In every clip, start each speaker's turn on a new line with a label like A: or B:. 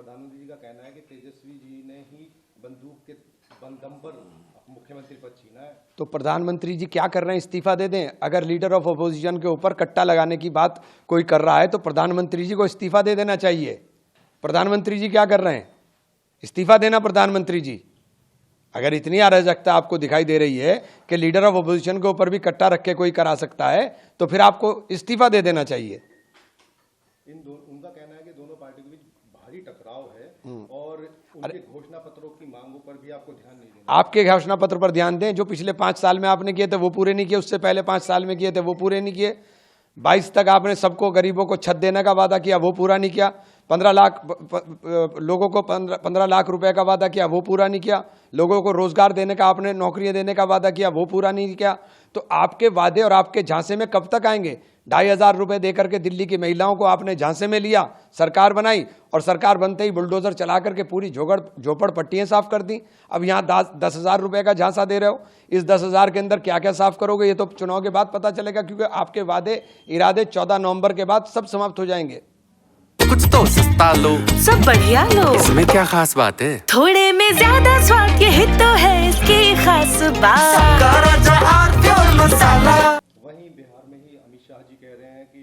A: प्रधानमंत्री जी का कहना है कि तेजस्वी जी ने ही बंदूक के दम पर मुख्यमंत्री पद छीना है।
B: तो प्रधानमंत्री जी क्या कर रहे हैं? इस्तीफा दे दें। अगर लीडर ऑफ अपोजिशन के ऊपर कट्टा लगाने की बात कोई कर रहा है तो प्रधानमंत्री जी को इस्तीफा दे देना चाहिए। प्रधानमंत्री जी क्या कर रहे हैं? इस्तीफा देना प्रधानमंत्री जी। अगर इतनी अराजकता आपको दिखाई दे रही है कि लीडर ऑफ अपोजिशन के ऊपर भी कट्टा रख के कोई करा सकता है तो फिर आपको इस्तीफा दे देना चाहिए।
A: उनका कहना है कि दोनों पार्टियों के बीच भारी टकराव है और उनके घोषणा पत्रों की मांगों पर भी आपको ध्यान नहीं देना।
B: आपके घोषणा पत्र पर ध्यान दें। जो पिछले 5 साल में आपने किए थे वो पूरे नहीं किए, उससे पहले 5 साल में किए थे वो पूरे नहीं किए। 22 तक आपने सबको गरीबों को छत देने का वादा किया, वो पूरा नहीं किया। 15 लाख लोगों को 15 लाख रुपए का वादा किया, वो पूरा नहीं किया। लोगों को रोजगार देने का, आपने नौकरियां देने का वादा किया, वो पूरा नहीं किया। तो आपके वादे और आपके झांसे में कब तक आएंगे? 2,500 रुपए देकर के दिल्ली की महिलाओं को आपने झांसे में लिया, सरकार बनाई और सरकार बनते ही बुलडोजर चला करके पूरी झोपड़पट्टियां साफ कर दी। अब यहाँ 10,000 रुपए का झांसा दे रहे हो। इस 10,000 के अंदर क्या क्या साफ करोगे ये तो चुनाव के बाद पता चलेगा, क्योंकि आपके वादे इरादे 14 नवंबर के बाद सब समाप्त हो जाएंगे।
C: कुछ तो सस्ता लो,
D: सब बढ़िया लो,
C: इसमें क्या खास बात है?
D: थोड़े में ज्यादा स्वाद, यही तो है इसकी खास बात।
A: वहीं बिहार में ही अमित शाह जी कह रहे हैं कि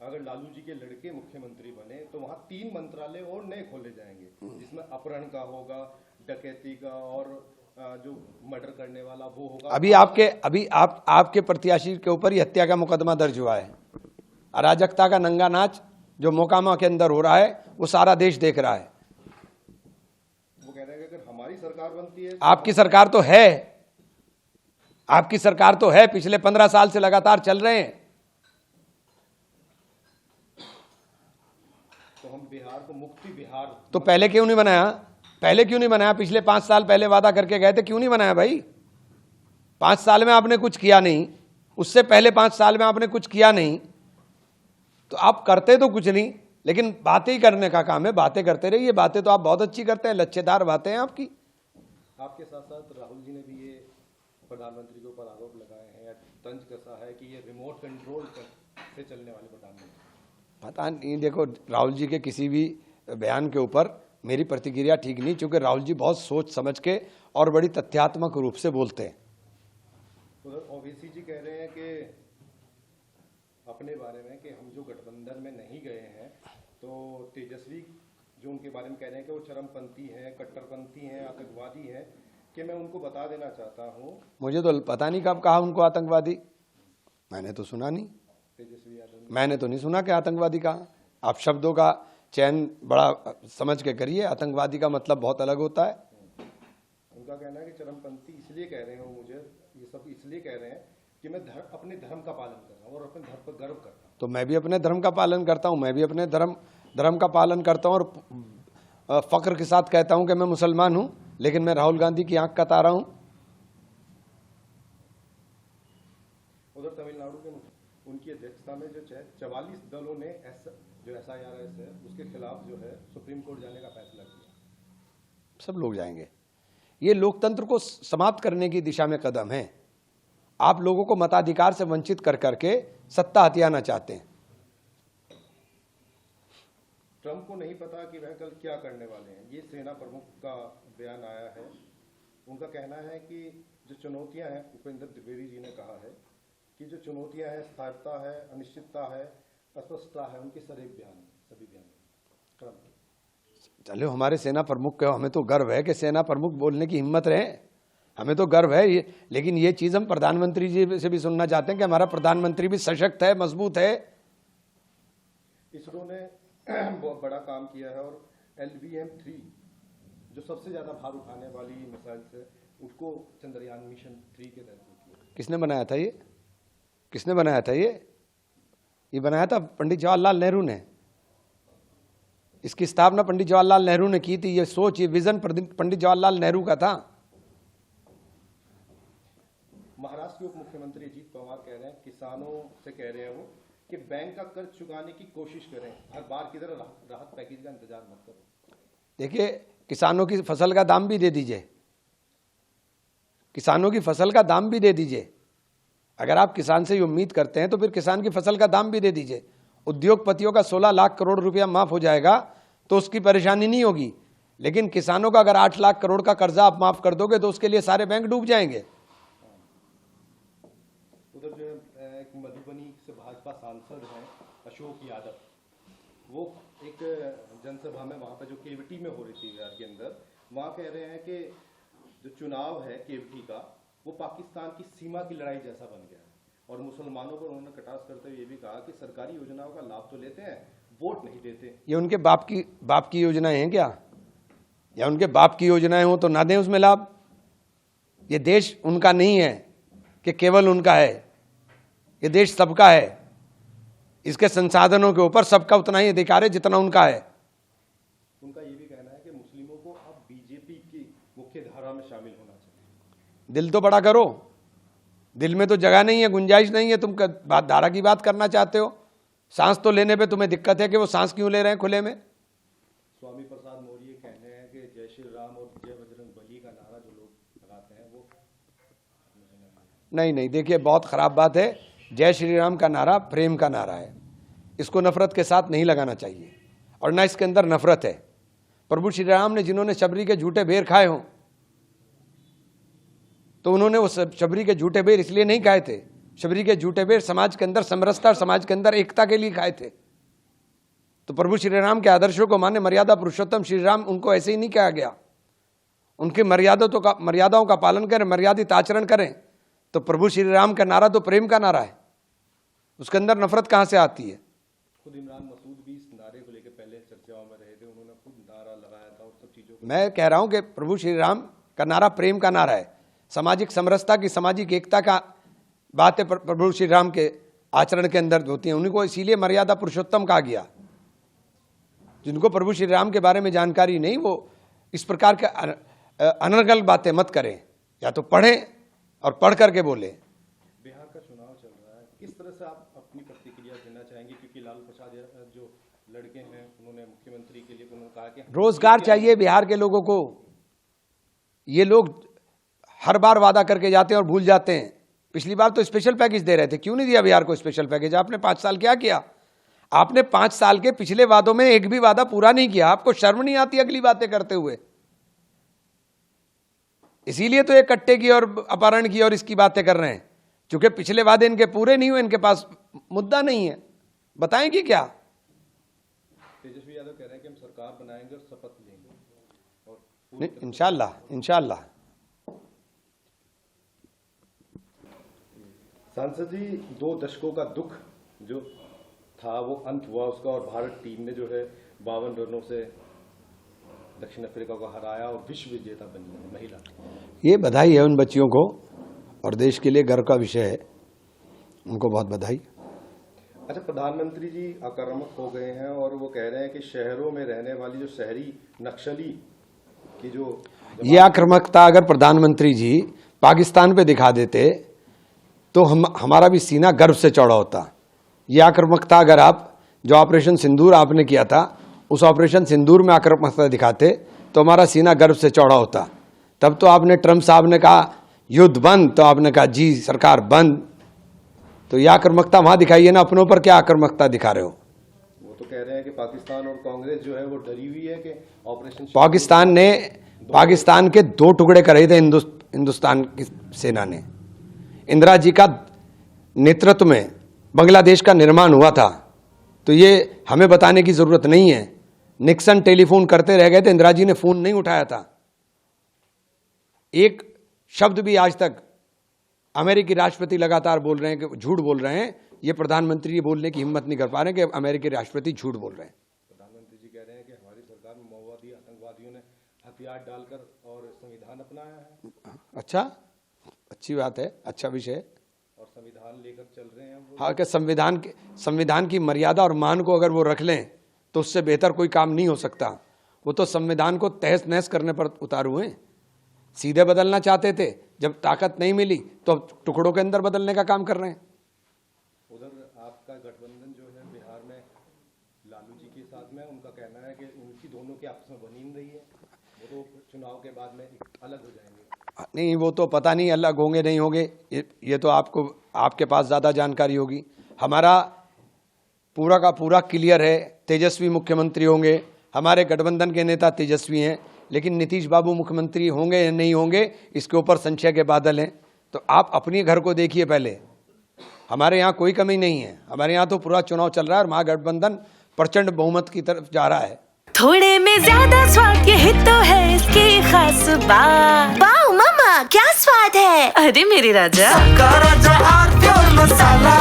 A: अगर लालू जी के लड़के मुख्यमंत्री बने तो वहाँ 3 मंत्रालय और नए खोले जाएंगे, जिसमें अपहरण का होगा, डकैती का और जो मर्डर करने वाला वो होगा।
B: आपके प्रत्याशी के ऊपर ही हत्या का मुकदमा दर्ज हुआ है। अराजकता का नंगा नाच जो मोकामा के अंदर हो रहा है वो सारा देश देख रहा है।
A: वो कह रहे हैं कि अगर हमारी सरकार बनती है।
B: आपकी सरकार तो है, आपकी सरकार तो है, पिछले 15 साल से लगातार चल रहे हैं।
A: तो हम बिहार को मुक्ति बिहार
B: तो पहले क्यों नहीं बनाया? पहले क्यों नहीं बनाया? पिछले 5 साल पहले वादा करके गए थे, क्यों नहीं बनाया भाई? 5 साल में आपने कुछ किया नहीं, उससे पहले 5 साल में आपने कुछ किया नहीं, तो आप करते तो कुछ नहीं, लेकिन बातें ही करने का काम है। बातें करते रहिए। बातें तो आप बहुत अच्छी करते हैं, लच्छेदार बातें हैं आपकी।
A: आपके साथ साथ राहुल जी ने भी ये प्रधानमंत्री के ऊपर आरोप लगाए हैं, तंज कसा है कि ये रिमोट कंट्रोल से चलने वाले प्रधानमंत्री।
B: पता नहीं, देखो राहुल जी के किसी भी बयान के ऊपर मेरी प्रतिक्रिया ठीक नहीं, क्योंकि राहुल जी बहुत सोच समझ के और बड़ी तथ्यात्मक रूप से बोलते हैं।
A: उधर ओवैसी जी कह रहे हैं कि अपने बारे में कि हम जो गठबंधन में नहीं गए हैं तो तेजस्वी जो उनके बारे में कह रहे हैं कि वो चरमपंथी हैं, कट्टरपंथी हैं, आतंकवादी हैं, कि मैं उनको बता देना चाहता हूँ।
B: मुझे तो पता नहीं कब कहा उनको आतंकवादी, मैंने तो सुना नहीं।
A: तेजस्वी यादव
B: मैंने तो नहीं सुना कि आतंकवादी कहा। आप शब्दों का चयन बड़ा समझ के करिए। आतंकवादी का मतलब बहुत अलग होता है।
A: उनका कहना है कि चरमपंथी इसलिए कह रहे हो, मुझे ये सब इसलिए कह रहे हैं कि मैं अपने धर्म का पालन कर रहा हूँ और अपने धर्म पर गर्व करता हूँ।
B: तो मैं भी अपने धर्म का पालन करता हूँ, मैं भी अपने धर्म का पालन करता हूँ और फख्र के साथ कहता हूँ कि मैं मुसलमान हूँ, लेकिन मैं राहुल गांधी की आंख का तारा हूँ।
A: उधर तमिलनाडु के उनकी अध्यक्षता में जो 44 दलों ने जो SIRS है उसके खिलाफ जो है सुप्रीम कोर्ट जाने का फैसला किया।
B: सब लोग जाएंगे। ये लोकतंत्र को समाप्त करने की दिशा में कदम है। आप लोगों को मताधिकार से वंचित कर करके सत्ता हथियाना चाहते हैं।
A: ट्रंप को नहीं पता कि वह कल क्या करने वाले हैं, ये सेना प्रमुख का बयान आया है। उनका कहना है कि जो चुनौतियां हैं, उपेंद्र द्विवेदी जी ने कहा है कि जो चुनौतियां हैं, स्थिरता है, अनिश्चितता है, अस्पष्टता है, उनके सभी बयान ट्रंप।
B: चलो, हमारे सेना प्रमुख को हमें तो गर्व है कि सेना प्रमुख बोलने की हिम्मत रहे, हमें तो गर्व है ये। लेकिन ये चीज हम प्रधानमंत्री जी से भी सुनना चाहते हैं कि हमारा प्रधानमंत्री भी सशक्त है, मजबूत है।
A: इसरो ने बहुत बड़ा काम किया है और LVM-3 जो सबसे ज्यादा भार उठाने वाली मिसाइल है उसको चंद्रयान मिशन 3 के तहत किया।
B: किसने बनाया था ये? किसने बनाया था ये बनाया था पंडित जवाहरलाल नेहरू ने। इसकी स्थापना पंडित जवाहरलाल नेहरू ने की थी। ये सोच, ये विजन पंडित जवाहरलाल नेहरू का था।
A: महाराष्ट्र के उप मुख्यमंत्री अजीत पवार कह रहे हैं, किसानों से कह रहे हैं वो कि बैंक का कर्ज चुकाने की कोशिश करें, हर बार की तरह राहत पैकेज का इंतजार मत करो।
B: देखिए, किसानों की फसल का दाम भी दे दीजिए, किसानों की फसल का दाम भी दे दीजिए। अगर आप किसान से ये उम्मीद करते हैं तो फिर किसान की फसल का दाम भी दे दीजिए। उद्योगपतियों का 16 लाख करोड़ रुपया माफ हो जाएगा तो उसकी परेशानी नहीं होगी। लेकिन किसानों का अगर 8 लाख करोड़ का कर्जा आप माफ कर दोगे तो उसके लिए सारे बैंक डूब जाएंगे।
A: उधर जो है एक मधुबनी से भाजपा सांसद हैं अशोक यादव, वो एक जनसभा में वहाँ पे जो केवटी में हो रही थी बिहार के अंदर, वहाँ कह रहे हैं कि जो चुनाव है केवटी का वो पाकिस्तान की सीमा की लड़ाई जैसा बन गया है। और मुसलमानों पर उन्होंने कटाक्ष करते हुए ये भी कहा कि सरकारी योजनाओं का लाभ तो लेते हैं, वोट नहीं देते।
B: ये उनके बाप की योजनाएं हैं क्या? या उनके बाप की योजनाएं हो तो ना दें उसमें लाभ। ये देश उनका नहीं है कि केवल उनका है, ये देश सबका है। इसके संसाधनों के ऊपर सबका उतना ही अधिकार है जितना उनका है।
A: उनका ये भी कहना है कि मुस्लिमों को अब बीजेपी की मुख्य धारा में शामिल होना चाहिए।
B: दिल तो बड़ा करो, दिल में तो जगह नहीं है, गुंजाइश नहीं है। तुम धारा की बात करना चाहते हो, सांस तो लेने पे तुम्हें दिक्कत है कि वो सांस क्यों ले रहे हैं खुले में।
A: स्वामी प्रसाद मौर्य कहने हैं कि जय श्री राम और जय बजरंग बली का नारा जो लोग लगाते हैं वो
B: नहीं, देखिए बहुत खराब बात है। जय श्री राम का नारा प्रेम का नारा है, इसको नफरत के साथ नहीं लगाना चाहिए और ना इसके अंदर नफरत है। प्रभु श्री राम ने जिन्होंने शबरी के झूठे बेर खाए हों तो उन्होंने वो शबरी के झूठे बेर इसलिए नहीं खाए थे। शबरी के झूठे बेर समाज के अंदर समरसता और समाज के अंदर एकता के लिए खाए थे। तो प्रभु श्री राम के आदर्शों को माने, मर्यादा पुरुषोत्तम श्री राम, उनको ऐसे ही नहीं कहा गया। उनकी मर्यादाओं का पालन करें, मर्यादित आचरण करें। तो प्रभु श्री राम का नारा तो प्रेम का नारा है, उसके अंदर नफरत कहां से आती है?
A: खुद इमरान मसूद भी इस नारे को लेकर पहले चर्चाओं में रहे थे, उन्होंने खुद नारा लगाया था और सब चीजों को।
B: मैं कह रहा हूं कि प्रभु श्री राम का नारा प्रेम का नारा है, सामाजिक समरसता की, सामाजिक एकता का बातें प्रभु श्री राम के आचरण के अंदर होती हैं। उन्हीं को इसीलिए मर्यादा पुरुषोत्तम कहा गया। जिनको प्रभु श्री राम के बारे में जानकारी नहीं, वो इस प्रकार के अनर्गल बातें मत करें, या तो पढ़ें और पढ़ करके बोले।
A: बिहार का चुनाव चल रहा है, किस तरह से आप अपनी प्रतिक्रिया देना चाहेंगे? क्योंकि लालू प्रसाद जो लड़के हैं उन्होंने मुख्यमंत्री के लिए उन्होंने कहा कि
B: रोजगार चाहिए बिहार के लोगों को। ये लोग हर बार वादा करके जाते हैं और भूल जाते हैं। पिछली बार तो स्पेशल पैकेज दे रहे थे, क्यों नहीं दिया बिहार को स्पेशल पैकेज? आपने 5 साल क्या किया? आपने 5 साल के पिछले वादों में एक भी वादा पूरा नहीं किया। आपको शर्म नहीं आती अगली बातें करते हुए? इसीलिए तो ये कट्टे की और अपहरण की और इसकी बातें कर रहे हैं, क्योंकि पिछले वादे इनके पूरे नहीं हुए, इनके पास मुद्दा नहीं है। बताएंगे क्या?
A: तेजस्वी यादव कह रहे हैं कि हम सरकार बनाएंगे और शपथ लेंगे और
B: नहीं, इंशाल्लाह।
A: सांसद जी, 2 दशकों का दुख जो था वो अंत हुआ उसका, और भारत टीम ने जो है 52 रनों से दक्षिण अफ्रीका को हराया और विश्व विजेता बनी है महिला।
B: ये बधाई है उन बच्चियों को और देश के लिए गर्व का विषय है, उनको बहुत बधाई।
A: अच्छा, प्रधानमंत्री जी आक्रामक हो गए हैं और वो कह रहे हैं कि शहरों में रहने वाली जो शहरी नक्सली की जो
B: ये आक्रामकता अगर प्रधानमंत्री जी पाकिस्तान पे दिखा देते तो हमारा भी सीना गर्व से चौड़ा होता। ये आक्रामकता अगर आप जो ऑपरेशन सिंदूर आपने किया था, उस ऑपरेशन सिंदूर में आक्रामकता दिखाते तो हमारा सीना गर्व से चौड़ा होता। तब तो आपने, ट्रम्प साहब ने कहा युद्ध बंद, तो आपने कहा जी सरकार बंद। तो ये आक्रामकता वहां दिखाइए ना, अपनों पर क्या आक्रामकता दिखा रहे हो?
A: वो तो कह रहे हैं कि पाकिस्तान और कांग्रेस जो है वो डरी हुई है कि ऑपरेशन
B: पाकिस्तान के 2 टुकड़े करे थे हिंदुस्तान की सेना ने। इंदिरा जी का नेतृत्व में बांग्लादेश का निर्माण हुआ था, तो ये हमें बताने की जरूरत नहीं है। निक्सन टेलीफोन करते रह गए थे, इंदिरा जी ने फोन नहीं उठाया था। एक शब्द भी आज तक अमेरिकी राष्ट्रपति लगातार बोल रहे हैं कि झूठ बोल रहे हैं। ये प्रधानमंत्री ये बोलने की हिम्मत नहीं कर पा रहे कि अमेरिकी राष्ट्रपति झूठ बोल रहे हैं।
A: प्रधानमंत्री जी कह रहे हैं कि हमारी सरकार में माओवादी आतंकवादियों ने हथियार डालकर और संविधान अपनाया है।
B: अच्छा, अच्छी बात है, अच्छा विषय।
A: और संविधान लेकर चल रहे हैं वो।
B: हाँ, कि संविधान की मर्यादा और मान को अगर वो रख लें तो उससे बेहतर कोई काम नहीं हो सकता। वो तो संविधान को तहस नहस करने पर उतारू हैं। सीधे बदलना चाहते थे, जब ताकत नहीं मिली तो अब टुकड़ों के अंदर बदलने का काम कर रहे हैं।
A: उधर आपका गठबंधन जो है बिहार में लालू जी के साथ में, उनका कहना है कि उनकी दोनों की आपस में बनी नहीं रही है, वो तो चुनाव के बाद में अलग हो जाएंगे।
B: नहीं, वो तो पता नहीं अलग होंगे नहीं होंगे, ये तो आपके पास ज़्यादा जानकारी होगी। हमारा पूरा का पूरा क्लियर है, तेजस्वी मुख्यमंत्री होंगे, हमारे गठबंधन के नेता तेजस्वी हैं, लेकिन नीतीश बाबू मुख्यमंत्री होंगे या नहीं होंगे इसके ऊपर संशय के बादल हैं। तो आप अपने घर को देखिए पहले। हमारे यहाँ कोई कमी नहीं है, हमारे यहाँ तो पूरा चुनाव चल रहा है और महागठबंधन प्रचंड बहुमत की तरफ जा रहा है।
D: थोड़े में ज्यादा स्वाद यही तो है इसकी खास बात।
E: वाओ मम्मा क्या स्वाद है।
D: अरे मेरे राजा
E: का राजा आर प्योर मसाला।